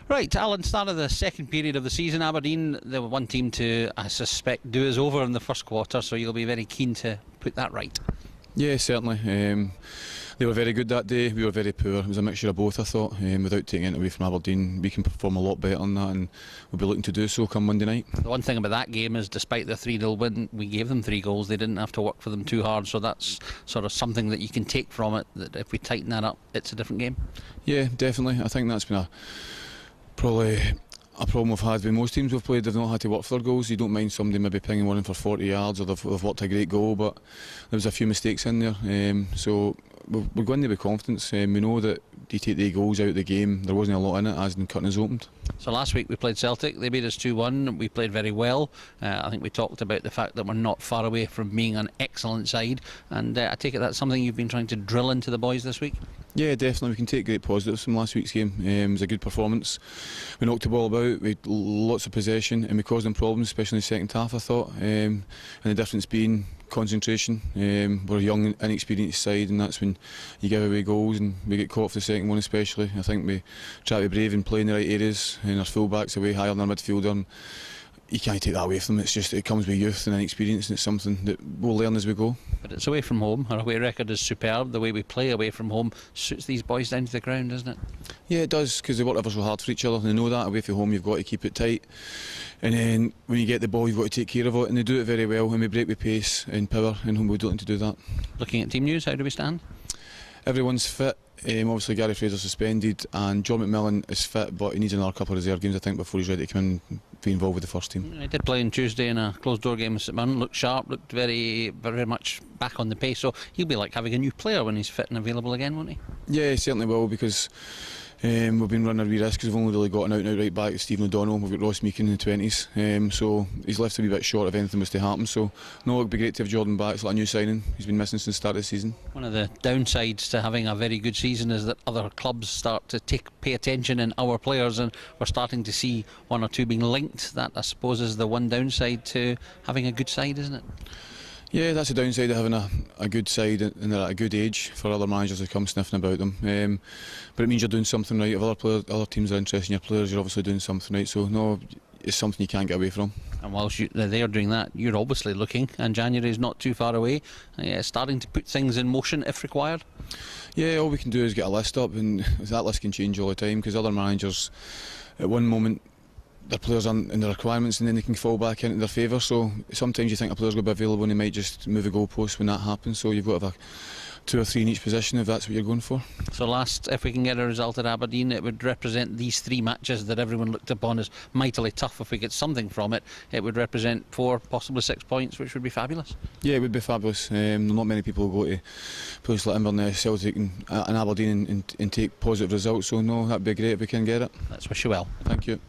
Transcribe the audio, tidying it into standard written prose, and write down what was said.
Right, Alan, start of the second period of the season. Aberdeen, they were one team to, I suspect, do us over in the first quarter, so you'll be very keen to put that right. Yeah, certainly. They were very good that day, we were very poor. It was a mixture of both, I thought. Without taking it away from Aberdeen, we can perform a lot better than that, and we'll be looking to do so come Monday night. The one thing about that game is, despite the 3-0 win, we gave them 3 goals. They didn't have to work for them too hard, so that's sort of something that you can take from it, that if we tighten that up, it's a different game. Yeah, definitely. I think that's been probably a problem we've had with most teams we've played. They've not had to work for their goals. You don't mind somebody maybe pinging one in for 40 yards, or they've worked a great goal, but there was a few mistakes in there. So we're going there with confidence. We know that you take the goals out of the game, there wasn't a lot in it, as in cutting us opened. So last week we played Celtic, they beat us 2-1, we played very well. I think we talked about the fact that we're not far away from being an excellent side, and I take it that's something you've been trying to drill into the boys this week? Yeah, definitely. We can take great positives from last week's game. It was a good performance. We knocked the ball about, we had lots of possession, and we caused them problems, especially in the second half, I thought. And the difference being concentration. We're a young, inexperienced side, and that's when you give away goals, and we get caught for the second one especially. I think we try to be brave and play in the right areas, and our full-backs are way higher than our midfielder. And you can't take that away from them. It's just, it comes with youth and inexperience, and it's something that we'll learn as we go. But it's away from home. Our away record is superb. The way we play away from home suits these boys down to the ground, doesn't it? Yeah, it does, because they work ever so hard for each other, and they know that. Away from home, you've got to keep it tight, and then when you get the ball, you've got to take care of it, and they do it very well, and we break with pace and power, and we don't need to do that. Looking at team news, how do we stand? Everyone's fit. Obviously Gary Fraser's suspended, and John McMillan is fit, but he needs another couple of reserve games, I think, before he's ready to come in and be involved with the first team. He did play on Tuesday in a closed door game with St Mirren, looked sharp, looked very much back on the pace, so he'll be like having a new player when he's fit and available again, won't he? Yeah, he certainly will, because we've been running a wee risk, because we've only really got an out-and-out right back with Stephen O'Donnell. We've got Ross Meakin in the 20s, so he's left a wee bit short if anything was to happen. So no, it'd be great to have Jordan back. It's like a new signing. He's been missing since the start of the season. One of the downsides to having a very good season is that other clubs start to pay attention in our players, and we're starting to see one or two being linked. That, I suppose, is the one downside to having a good side, isn't it? Yeah, that's the downside of having a good side, and they're at a good age for other managers to come sniffing about them. But it means you're doing something right. If other teams are interested in your players, you're obviously doing something right. So no, it's something you can't get away from. And whilst they're doing that, you're obviously looking, and January is not too far away, starting to put things in motion if required. Yeah, all we can do is get a list up, and that list can change all the time, because other managers at one moment their players aren't in the requirements, and then they can fall back into their favour. So sometimes you think a player's going to be available, and they might just move a goalpost when that happens. So you've got to have 2 or 3 in each position if that's what you're going for. So last, if we can get a result at Aberdeen, it would represent these 3 matches that everyone looked upon as mightily tough. If we get something from it, it would represent 4, possibly 6 points, which would be fabulous. Yeah, it would be fabulous. Not many people will go to places like Inverness, Celtic and Aberdeen and take positive results. So no, that'd be great if we can get it. Let's wish you well. Thank you.